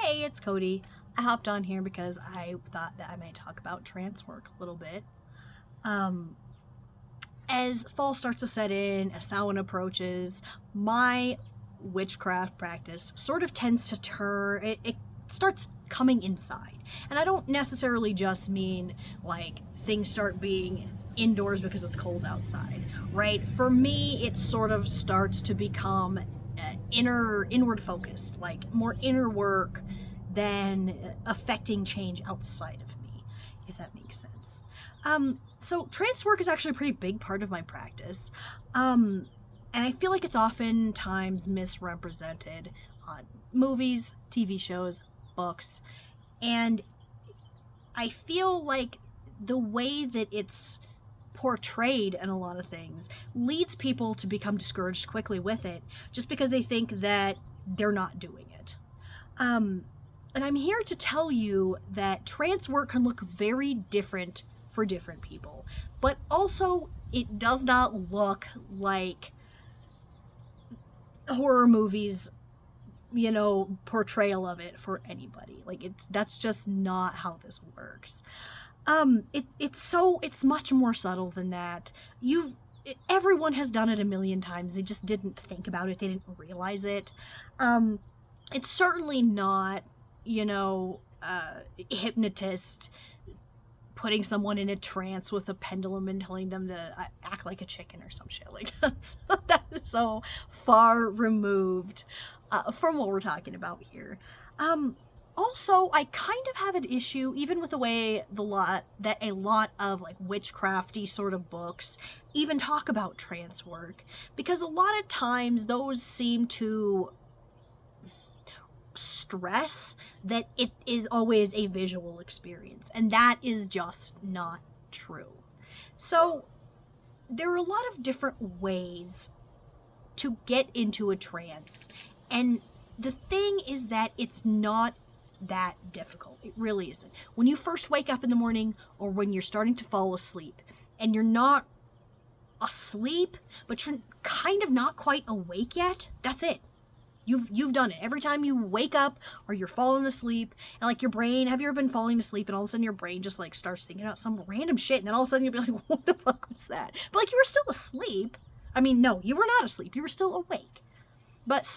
Hey, it's Cody. I hopped on here because I thought that I might talk about trance work a little bit. As fall starts to set in, as Samhain approaches, my witchcraft practice sort of tends to turn, it starts coming inside. And I don't necessarily just mean like things start being indoors because it's cold outside, right? For me, it sort of starts to become inward focused, like more inner work than affecting change outside of me, if that makes sense. So trance work is actually a pretty big part of my practice. And I feel like it's oftentimes misrepresented on movies, TV shows, books. And I feel like the way that it's portrayed in a lot of things leads people to become discouraged quickly with it just because they think that they're not doing it. And I'm here to tell you that trance work can look very different for different people, but also it does not look like horror movies, portrayal of it for anybody. Like that's just not how this works. It's much more subtle than that. Everyone has done it a million times. They just didn't think about it. They didn't realize it. It's certainly not, hypnotist putting someone in a trance with a pendulum and telling them to act like a chicken or some shit like that. That is so far removed from what we're talking about here. Also, I kind of have an issue even with the way a lot of like witchcrafty sort of books even talk about trance work, because a lot of times those seem to stress that it is always a visual experience, and that is just not true. So there are a lot of different ways to get into a trance, and the thing is that it's not that difficult. It really isn't. When you first wake up in the morning, or when you're starting to fall asleep and you're not asleep but you're kind of not quite awake yet, that's it. You've done it. Every time you wake up or you're falling asleep, and like your brain, have you ever been falling asleep and all of a sudden your brain just like starts thinking about some random shit, and then all of a sudden you'll be like, what the fuck was that? But like, you were still asleep. I mean, no, you were not asleep. You were still awake. But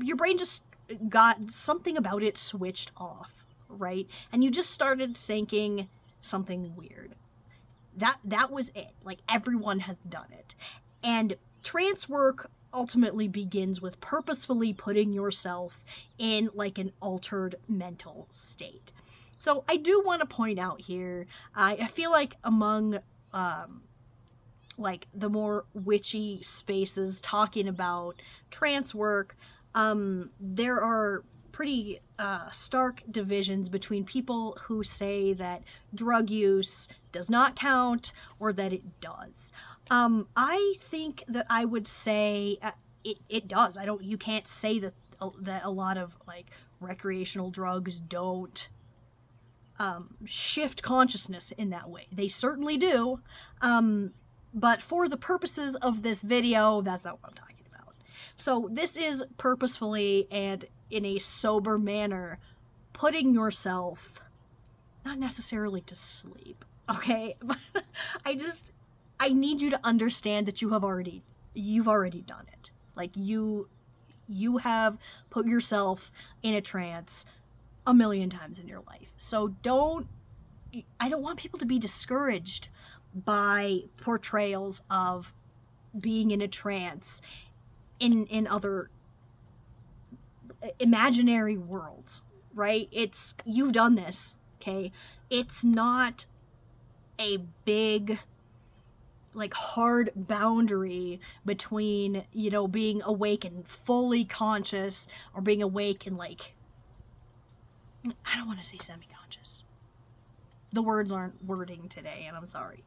your brain just got something about it switched off, right? And you just started thinking something weird. That was it. Like, everyone has done it. And trance work ultimately begins with purposefully putting yourself in like an altered mental state. So I do want to point out here, I feel like among like the more witchy spaces talking about trance work, there are pretty stark divisions between people who say that drug use does not count or that it does. I think that I would say it does. You can't say that a lot of like recreational drugs don't shift consciousness in that way. They certainly do. But for the purposes of this video, that's not what I'm talking about. So this is purposefully and in a sober manner putting yourself not necessarily to sleep, okay? But I need you to understand that you've already done it. Like you have put yourself in a trance a million times in your life. So I don't want people to be discouraged by portrayals of being in a trance in other imaginary worlds, right? You've done this, okay? It's not a big, like, hard boundary between, being awake and fully conscious or being awake and, like, I don't want to say semi-conscious. The words aren't wording today, and I'm sorry.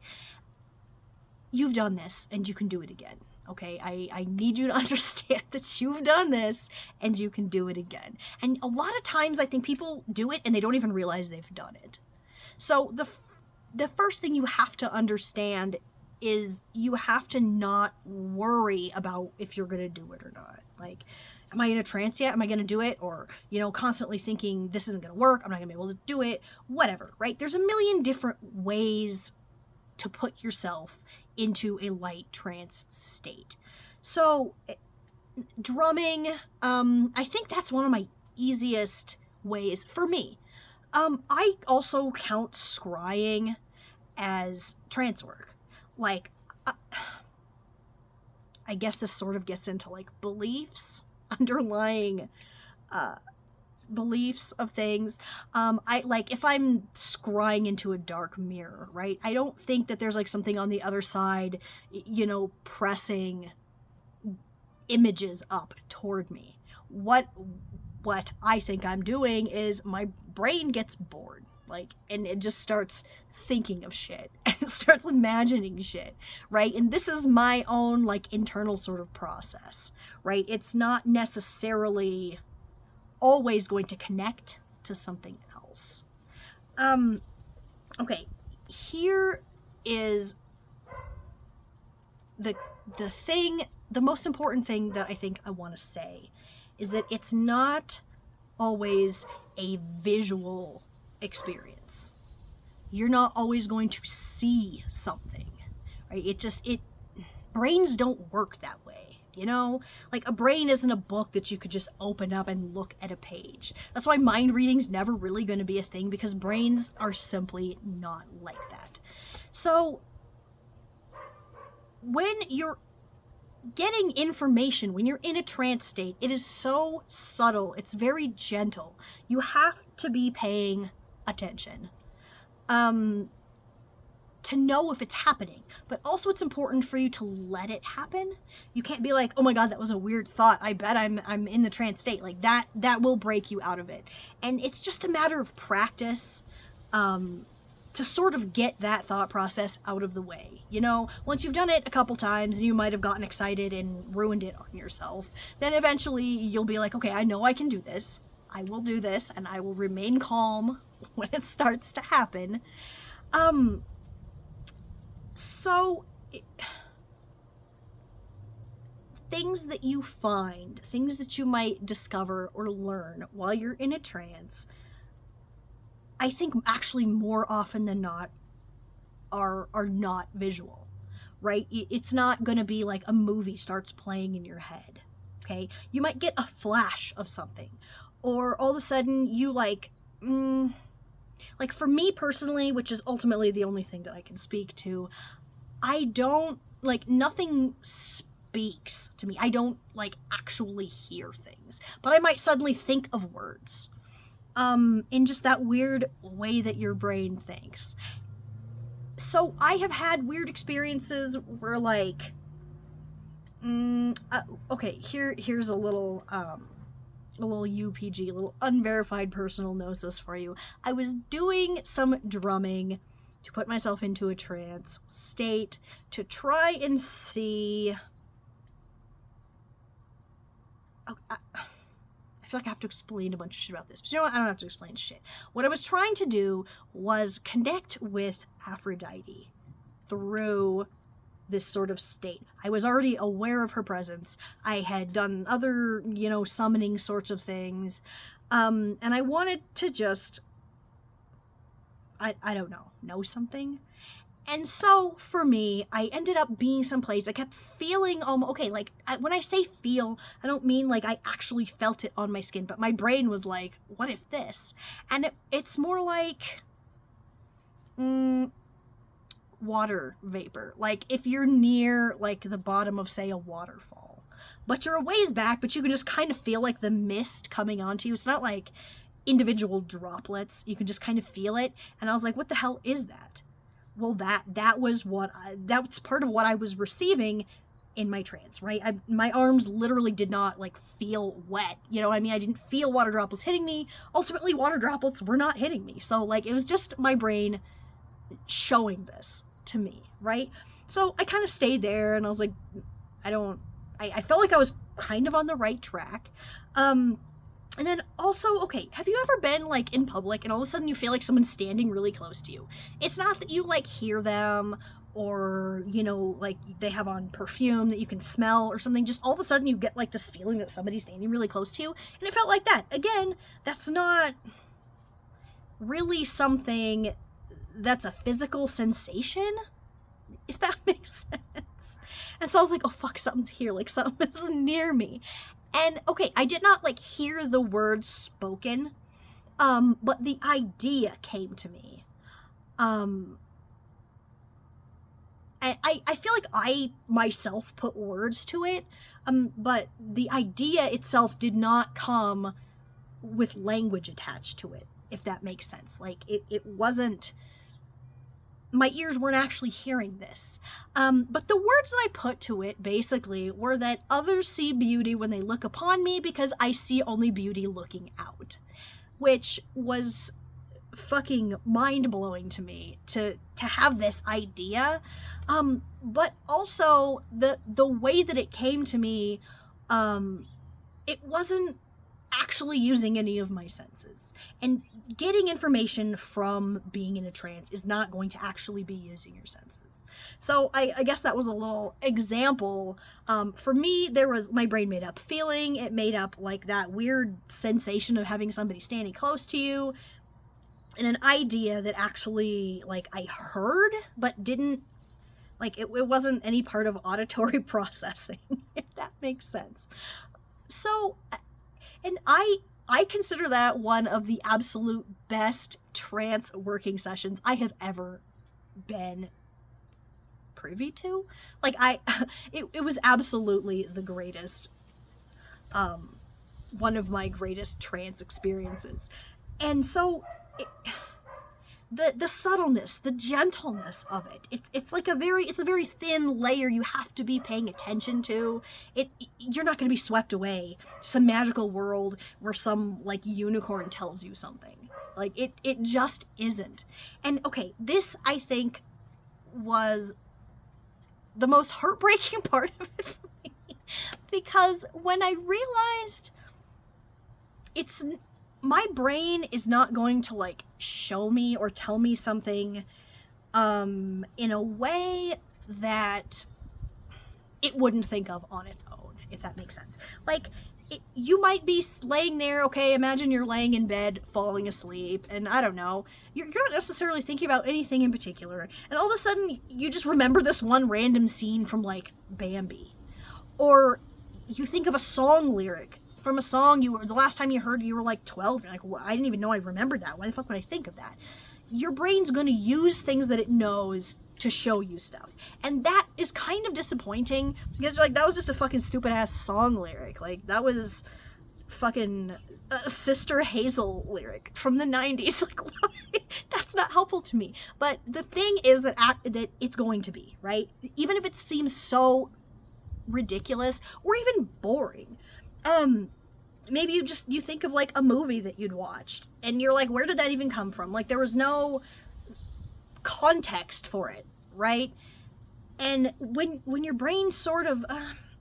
You've done this, and you can do it again, okay? I need you to understand that you've done this, and you can do it again. And a lot of times, I think people do it, and they don't even realize they've done it. So the first thing you have to understand is you have to not worry about if you're going to do it or not. Like, am I in a trance yet? Am I going to do it? Or, constantly thinking this isn't going to work. I'm not going to be able to do it. Whatever, right? There's a million different ways to put yourself into a light trance state. So drumming, I think that's one of my easiest ways for me. I also count scrying as trance work. Like, I guess this sort of gets into like beliefs, underlying beliefs of things. I like, if I'm scrying into a dark mirror, right? I don't think that there's like something on the other side, pressing images up toward me. What I think I'm doing is my brain gets bored, like, and it just starts thinking of shit and starts imagining shit, right? And this is my own like internal sort of process, right? It's not necessarily always going to connect to something else. Okay, here is the thing, the most important thing that I think I want to say is that it's not always a visual experience. You're not always going to see something, right? Brains don't work that way. Like a brain isn't a book that you could just open up and look at a page. That's why mind reading's never really going to be a thing, because brains are simply not like that. So when you're getting information, when you're in a trance state, it is so subtle. It's very gentle. You have to be paying attention to know if it's happening. But also it's important for you to let it happen. You can't be like, oh my God, that was a weird thought. I bet I'm in the trance state. Like that will break you out of it. And it's just a matter of practice to sort of get that thought process out of the way. Once you've done it a couple times, you might have gotten excited and ruined it on yourself. Then eventually you'll be like, okay, I know I can do this. I will do this, and I will remain calm when it starts to happen. Things that you find, things that you might discover or learn while you're in a trance, I think actually more often than not are not visual, right? It's not going to be like a movie starts playing in your head, okay? You might get a flash of something, or all of a sudden you like for me personally, which is ultimately the only thing that I can speak to, I don't, like, nothing speaks to me. I don't, like, actually hear things, but I might suddenly think of words in just that weird way that your brain thinks. So I have had weird experiences where, like, okay, here's a little UPG, a little unverified personal gnosis for you. I was doing some drumming to put myself into a trance state to try and see. Oh, I feel like I have to explain a bunch of shit about this, but you know what? I don't have to explain shit. What I was trying to do was connect with Aphrodite through this sort of state. I was already aware of her presence. I had done other, summoning sorts of things. And I wanted to just, I don't know something. And so for me, I ended up being someplace. I kept feeling, okay, like when I say feel, I don't mean like I actually felt it on my skin, but my brain was like, what if this? And it's more like water vapor. Like if you're near like the bottom of, say, a waterfall, but you're a ways back, but you can just kind of feel like the mist coming onto you. It's not like individual droplets. You can just kind of feel it. And I was like, what the hell is that? Well, that's part of what I was receiving in my trance, right? My arms literally did not like feel wet. You know what I mean? I didn't feel water droplets hitting me. Ultimately, water droplets were not hitting me. So like, it was just my brain showing this to me, right? So I kind of stayed there and I was like, I felt like I was kind of on the right track. And then also, okay, have you ever been like in public and all of a sudden you feel like someone's standing really close to you? It's not that you like hear them or, you know, like they have on perfume that you can smell or something, just all of a sudden you get like this feeling that somebody's standing really close to you, and it felt like that. Again, that's not really something that's a physical sensation, if that makes sense. And so I was like, oh fuck, something's here, like something's near me. And okay, I did not like hear the words spoken, but the idea came to me. I feel like I myself put words to it, but the idea itself did not come with language attached to it, if that makes sense. Like, it wasn't, my ears weren't actually hearing this. But the words that I put to it, basically, were that others see beauty when they look upon me because I see only beauty looking out. Which was fucking mind-blowing to me, to have this idea. But also, the way that it came to me, it wasn't actually using any of my senses. And getting information from being in a trance is not going to actually be using your senses. So I guess that was a little example. For me, there was, my brain made up feeling. It made up like that weird sensation of having somebody standing close to you, and an idea that actually, like, I heard, but didn't, like, it wasn't any part of auditory processing, if that makes sense. So, and I consider that one of the absolute best trance working sessions I have ever been privy to. Like, it was absolutely the greatest, one of my greatest trance experiences. And so, the subtleness, the gentleness of it, it's a very thin layer you have to be paying attention to. You're not going to be swept away to some magical world where some, like, unicorn tells you something. Like, it just isn't. And okay, this, I think, was the most heartbreaking part of it for me, because when I realized my brain is not going to, like, show me or tell me something in a way that it wouldn't think of on its own, if that makes sense. Like, you might be laying there, okay, imagine you're laying in bed, falling asleep, and I don't know, you're not necessarily thinking about anything in particular, and all of a sudden, you just remember this one random scene from, like, Bambi. Or you think of a song lyric from a song the last time you heard, you were like 12. You're like, well, I didn't even know I remembered that. Why the fuck would I think of that? Your brain's going to use things that it knows to show you stuff. And that is kind of disappointing, because you're like, that was just a fucking stupid ass song lyric. Like, that was fucking Sister Hazel lyric from the 90s. Like, why? That's not helpful to me. But the thing is that it's going to be, right? Even if it seems so ridiculous or even boring. Maybe you think of, like, a movie that you'd watched, and you're like, where did that even come from? Like, there was no context for it, right? And when your brain sort of,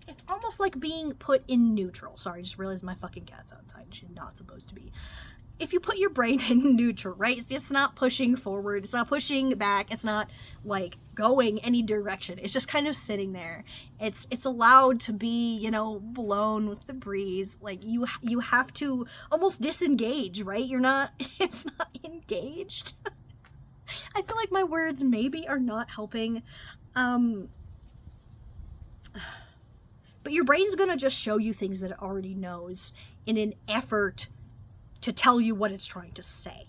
it's almost like being put in neutral. Sorry, I just realized my fucking cat's outside. She's not supposed to be. If you put your brain in neutral, right? It's not pushing forward. It's not pushing back. It's not, like, going any direction. It's just kind of sitting there. It's allowed to be, you know, blown with the breeze. Like, you have to almost disengage, right? It's not engaged. I feel like my words maybe are not helping. But your brain's gonna just show you things that it already knows in an effort to tell you what it's trying to say.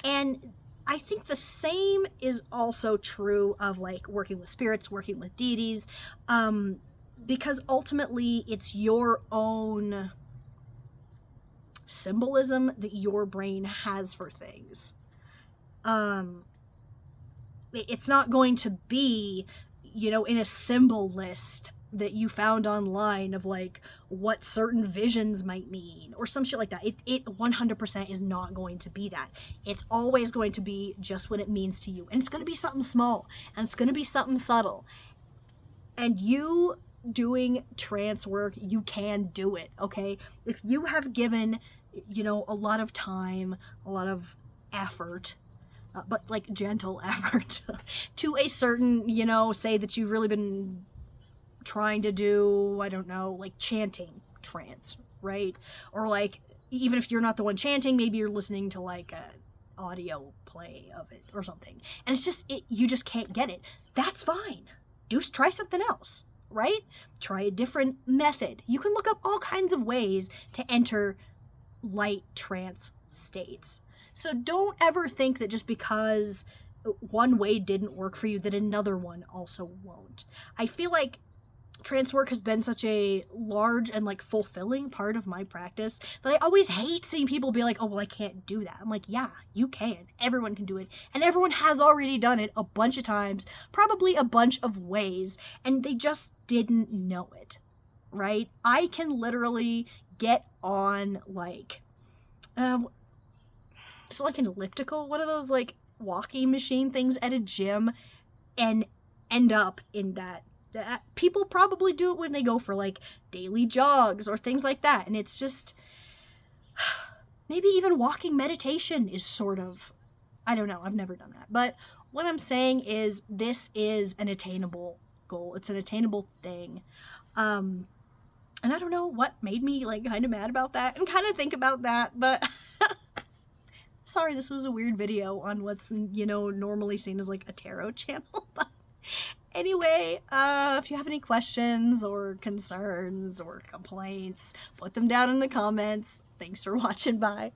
And I think the same is also true of, like, working with spirits, working with deities, because ultimately it's your own symbolism that your brain has for things. It's not going to be, you know, in a symbol list that you found online of, like, what certain visions might mean or some shit like that. It 100% is not going to be that. It's always going to be just what it means to you. And it's going to be something small, and it's going to be something subtle. And you doing trance work, you can do it, okay? If you have given, you know, a lot of time, a lot of effort but like gentle effort to a certain, you know, say that you've really been trying to do, I don't know, like chanting trance, right? Or like, even if you're not the one chanting, maybe you're listening to like a audio play of it or something. And it's just, you just can't get it. That's fine. Try something else, right? Try a different method. You can look up all kinds of ways to enter light trance states. So don't ever think that just because one way didn't work for you that another one also won't. I feel like trance work has been such a large and like fulfilling part of my practice that I always hate seeing people be like, oh, well, I can't do that. I'm like, yeah, you can. Everyone can do it. And everyone has already done it a bunch of times, probably a bunch of ways, and they just didn't know it, right? I can literally get on like, it's like an elliptical, one of those like walking machine things at a gym, and end up in that. People probably do it when they go for like daily jogs or things like that, and it's just, maybe even walking meditation is sort of, I don't know, I've never done that, but what I'm saying is this is an attainable goal. It's an attainable thing, and I don't know what made me like kind of mad about that and kind of think about that, but sorry, this was a weird video on what's, you know, normally seen as like a tarot channel, but anyway, if you have any questions or concerns or complaints, put them down in the comments. Thanks for watching. Bye.